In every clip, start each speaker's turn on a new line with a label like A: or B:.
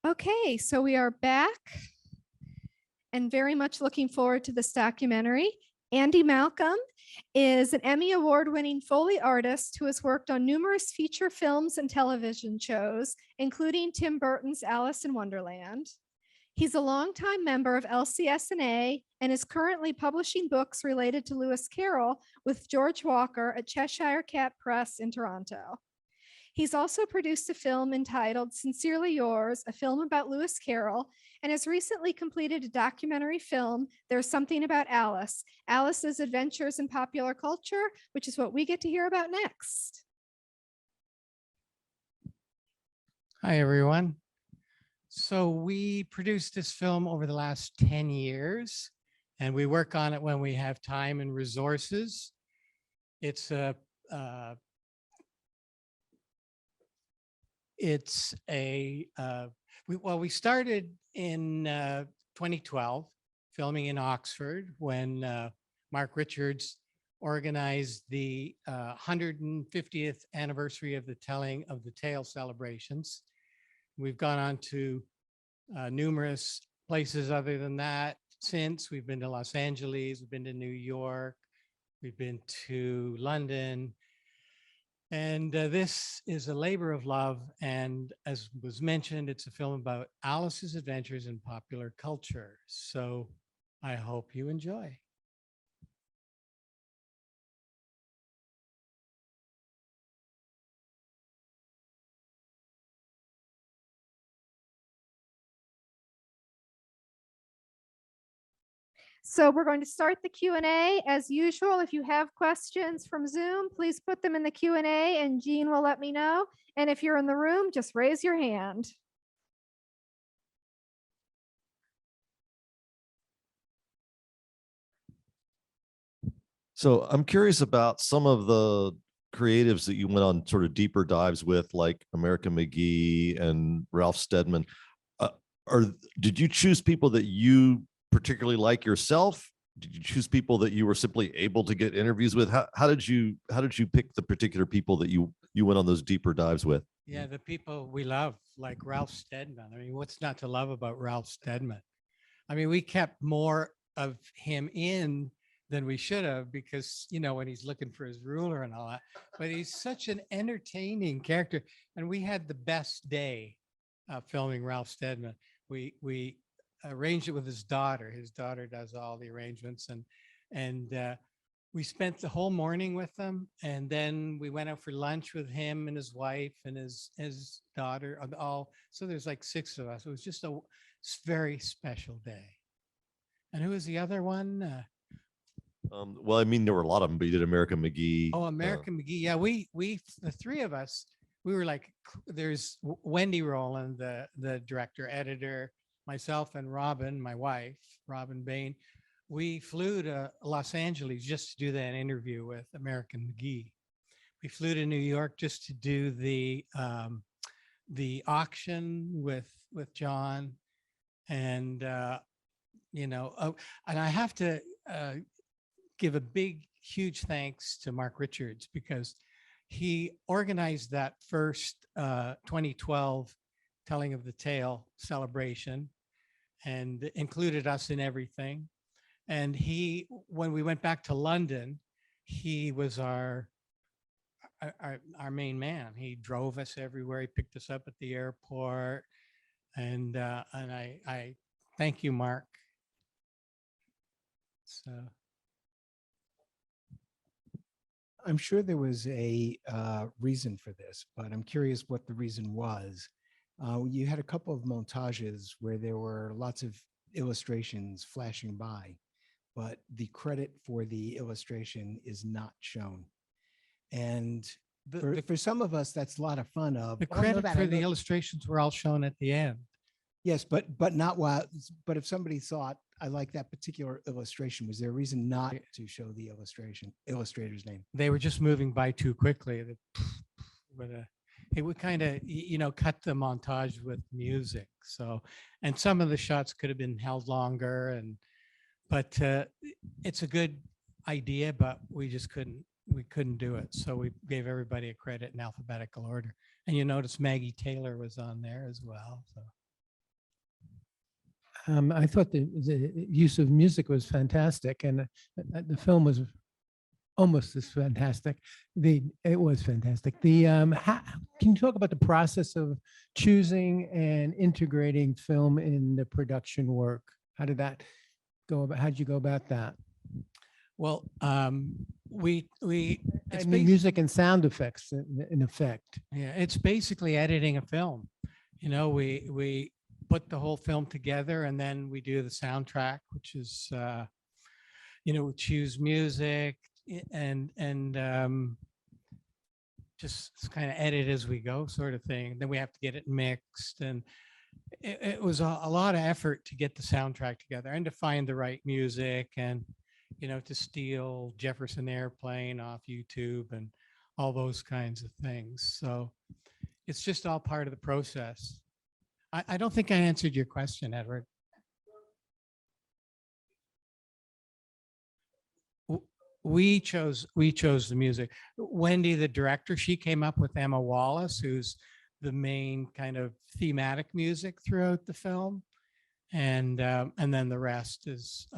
A: Okay, so we are back and very much looking forward to this documentary. Andy Malcolm is an Emmy Award-winning Foley artist who has worked on numerous feature films and television shows, including Tim Burton's Alice in Wonderland. He's a longtime member of LCSNA and is currently publishing books related to Lewis Carroll with George Walker at Cheshire Cat Press in Toronto. He's also produced a film entitled Sincerely Yours, a film about Lewis Carroll, and has recently completed a documentary film, There's Something About Alice, Alice's Adventures in Popular Culture, which is what we get to hear about next.
B: Hi, everyone. So we produced this film over the last 10 years, and we work on it when we have time and resources. It's a we started in 2012 filming in Oxford when Mark Richards organized the 150th anniversary of the telling of the tale celebrations. We've gone on to numerous places other than that since. We've been to Los Angeles, we've been to New York, we've been to London. And this is a labor of love. And as was mentioned, it's a film about Alice's adventures in popular culture. So I hope you enjoy.
A: So we're going to start the Q&A as usual. If you have questions from Zoom, please put them in the Q&A and Jean will let me know. And if you're in the room, just raise your hand.
C: So I'm curious about some of the creatives that you went on sort of deeper dives with, like American McGee and Ralph Steadman. Did you choose people that you particularly like yourself? Did you choose people that you were simply able to get interviews with? How did you pick the particular people that you went on those deeper dives with?
B: Yeah, the people we love, like Ralph Steadman. I mean, what's not to love about Ralph Steadman? I mean, we kept more of him in than we should have because, you know, when he's looking for his ruler and all that, but he's such an entertaining character. And we had the best day filming Ralph Steadman. We arranged it with his daughter. His daughter does all the arrangements, and we spent the whole morning with them, and then we went out for lunch with him and his wife and his daughter. All so there's like 6 of us. It was just a very special day. And who was the other one?
C: Well, I mean, there were a lot of them, but you did American McGee.
B: Oh, American McGee. Yeah, we the 3 of us. We were like, there's Wendy Rowland, the director, editor, myself and Robin, my wife, Robin Bain. We flew to Los Angeles just to do that interview with American McGee. We flew to New York just to do the auction with John, and you know, and I have to give a big, huge thanks to Mark Richards because he organized that first 2012 telling of the tale celebration and included us in everything. And he, when we went back to London, he was our main man. He drove us everywhere. He picked us up at the airport, and I thank you, Mark. So
D: I'm sure there was a reason for this, but I'm curious what the reason was. You had a couple of montages where there were lots of illustrations flashing by, but the credit for the illustration is not shown. And for some of us, that's a lot of fun.
B: The credit for the illustrations were all shown at the end.
D: Yes, but not while. But if somebody thought I like that particular illustration, was there a reason not to show the illustrator's name?
B: They were just moving by too quickly. It would kind of, you know, cut the montage with music. So, and some of the shots could have been held longer, but it's a good idea, but we couldn't do it. So we gave everybody a credit in alphabetical order. And you notice Maggie Taylor was on there as well. So.
E: I thought the use of music was fantastic, and the film was almost as fantastic. It was fantastic. Can you talk about the process of choosing and integrating film in the production work? How did that go about? How did you go about that?
B: Well, we it's
E: I mean, music and sound effects in effect.
B: yeah, it's basically editing a film. You know, we put the whole film together, and then we do the soundtrack, which is you know, we choose music and just kind of edit as we go, sort of thing. Then we have to get it mixed, and it was a lot of effort to get the soundtrack together and to find the right music, and you know, to steal Jefferson Airplane off YouTube and all those kinds of things. So it's just all part of the process. I don't think I answered your question, Edward. We chose the music. Wendy, the director, she came up with Emma Wallace, who's the main kind of thematic music throughout the film, and then the rest is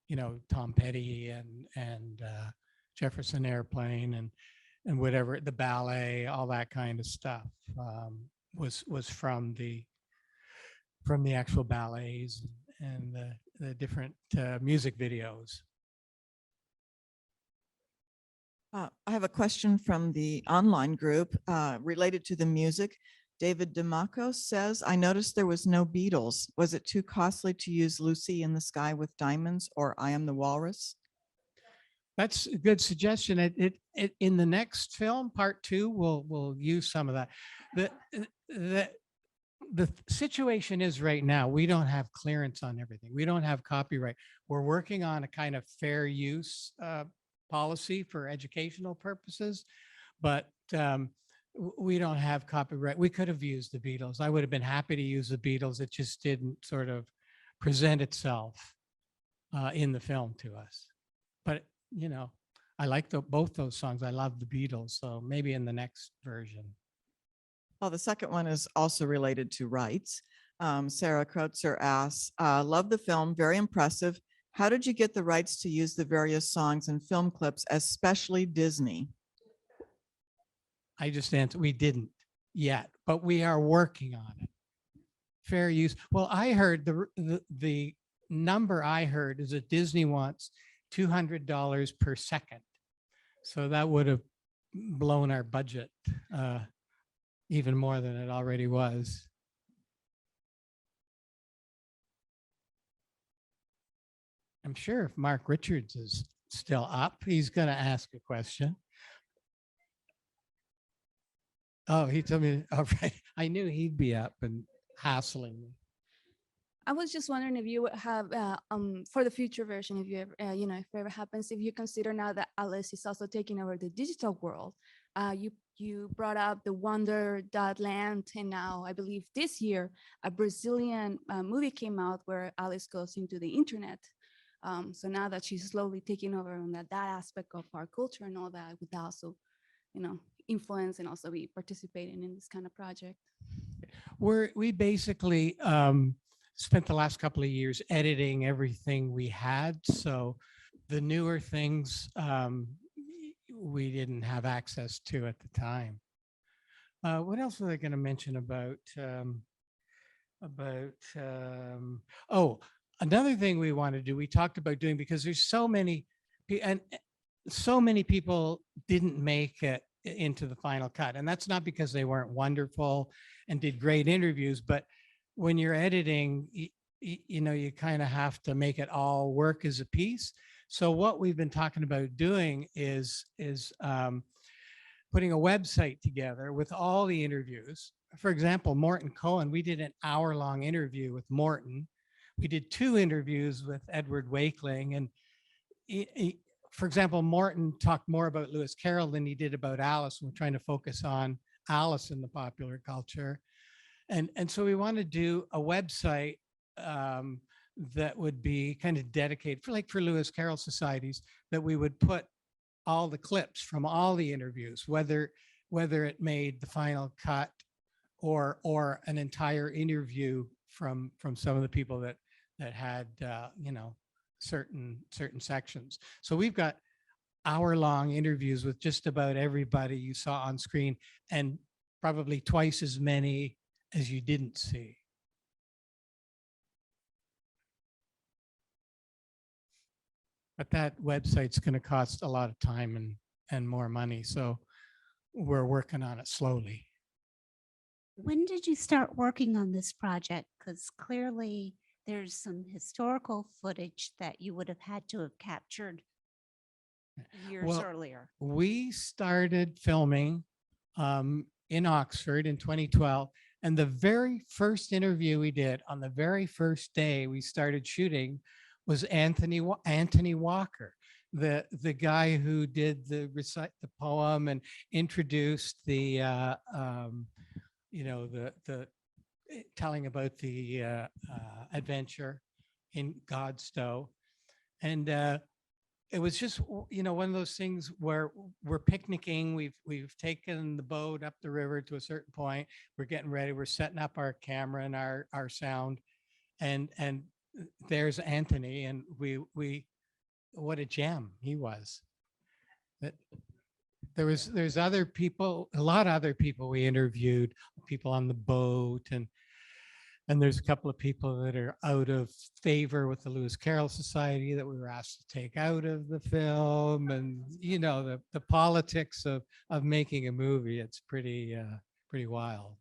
B: you know, Tom Petty and Jefferson Airplane and whatever, the ballet, all that kind of stuff was from the actual ballets and the different music videos.
F: I have a question from the online group related to the music. David DeMacco says, I noticed there was no Beatles. Was it too costly to use Lucy in the Sky with Diamonds or I Am the Walrus?
B: That's a good suggestion. It in the next film, part 2, we'll use some of that. The situation is right now, we don't have clearance on everything. We don't have copyright. We're working on a kind of fair use policy for educational purposes, but we don't have copyright. We could have used the Beatles. I would have been happy to use the Beatles. It just didn't sort of present itself in the film to us. But, you know, I like both those songs. I love the Beatles. So maybe in the next version.
F: Well, the second one is also related to rights. Sarah Kreutzer asks, love the film, very impressive. How did you get the rights to use the various songs and film clips, especially Disney?
B: I just answered, we didn't yet, but we are working on it. Fair use. Well, I heard the number I heard is that Disney wants $200 per second. So that would have blown our budget even more than it already was. I'm sure if Mark Richards is still up, he's going to ask a question. Oh, he told me, all right. I knew he'd be up and hassling me.
G: I was just wondering if you would have, for the future version, if you ever, you know, if it ever happens, if you consider now that Alice is also taking over the digital world, you brought up the Wonder.land, and now I believe this year a Brazilian movie came out where Alice goes into the internet. So now that she's slowly taking over on that aspect of our culture and all that, with also, you know, influence and also be participating in this kind of project.
B: We basically spent the last couple of years editing everything we had. So the newer things we didn't have access to at the time. What else was I going to mention about oh, another thing we want to do, we talked about doing, because there's so many people didn't make it into the final cut. And that's not because they weren't wonderful and did great interviews, but when you're editing, you know, you kind of have to make it all work as a piece. So what we've been talking about doing is putting a website together with all the interviews. For example, Morton Cohen, we did an hour-long interview with Morton. We did 2 interviews with Edward Wakeling, and for example, Morton talked more about Lewis Carroll than he did about Alice. We're trying to focus on Alice in the popular culture. And so we want to do a website that would be kind of dedicated for Lewis Carroll societies, that we would put all the clips from all the interviews, whether it made the final cut or an entire interview from some of the people that had you know, certain sections. So we've got hour-long interviews with just about everybody you saw on screen, and probably twice as many as you didn't see. But that website's going to cost a lot of time and more money. So we're working on it slowly.
H: When did you start working on this project? Because clearly there's some historical footage that you would have had to have captured years
B: Well,
H: earlier.
B: We started filming in Oxford in 2012. And the very first interview we did on the very first day we started shooting was Anthony Walker, the guy who did recite the poem and introduced the you know, the telling about the adventure in Godstow. And it was just, you know, one of those things where we're picnicking. We've taken the boat up the river to a certain point. We're getting ready. We're setting up our camera and our sound, and there's Anthony, and we what a gem he was. That there's other people, a lot of other people we interviewed, people on the boat, and there's a couple of people that are out of favor with the Lewis Carroll Society that we were asked to take out of the film, and you know, the politics of making a movie. It's pretty wild.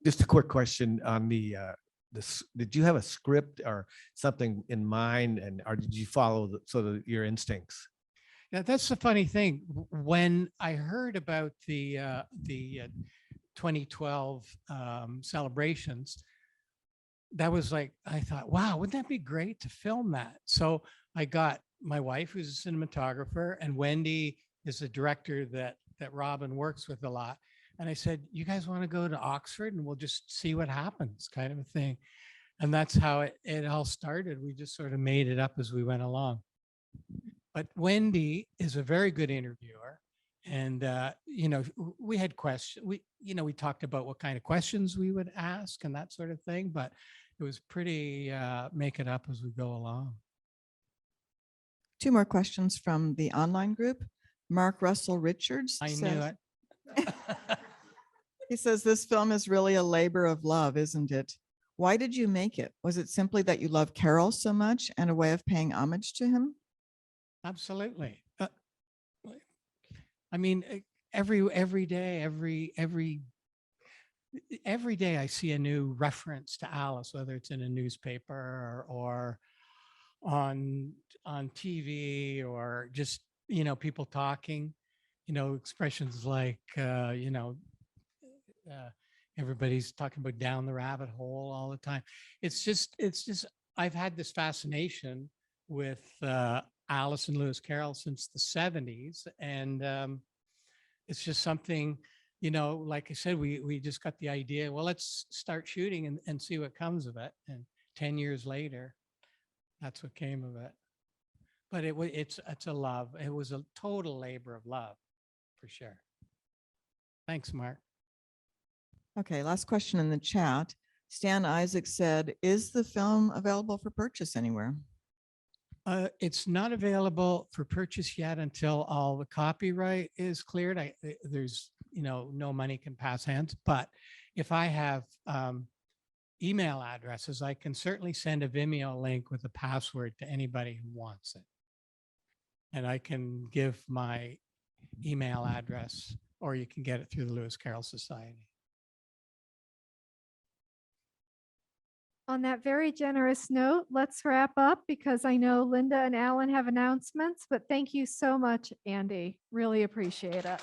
I: Just a quick question on did you have a script or something in mind, or did you follow your instincts?
B: Yeah, that's the funny thing. When I heard about the 2012 celebrations, that was like, I thought, wow, wouldn't that be great to film that? So I got my wife, who's a cinematographer, and Wendy is a director that Robin works with a lot. And I said, you guys want to go to Oxford and we'll just see what happens, kind of a thing. And that's how it all started. We just sort of made it up as we went along. But Wendy is a very good interviewer. And, you know, we had questions, we talked about what kind of questions we would ask and that sort of thing, but it was pretty make it up as we go along.
F: 2 more questions from the online group. Mark Russell Richards
B: I
F: says,
B: knew it.
F: he says, this film is really a labor of love, isn't it? Why did you make it? Was it simply that you love Carroll so much and a way of paying homage to him?
B: Absolutely. I mean, every day I see a new reference to Alice, whether it's in a newspaper or on TV, or just, you know, people talking, you know, expressions like, you know, everybody's talking about down the rabbit hole all the time. It's just, I've had this fascination with Alice and Lewis Carroll since the 70s. And it's just something, you know, like I said, we just got the idea, well, let's start shooting and see what comes of it. And 10 years later, that's what came of it. But it's a love. It was a total labor of love, for sure. Thanks, Mark.
F: Okay, last question in the chat. Stan Isaac said, is the film available for purchase anywhere?
B: It's not available for purchase yet until all the copyright is cleared. There's, you know, no money can pass hands, but if I have email addresses, I can certainly send a Vimeo link with a password to anybody who wants it. And I can give my email address, or you can get it through the Lewis Carroll Society.
A: On that very generous note, let's wrap up because I know Linda and Alan have announcements, but thank you so much, Andy. Really appreciate it.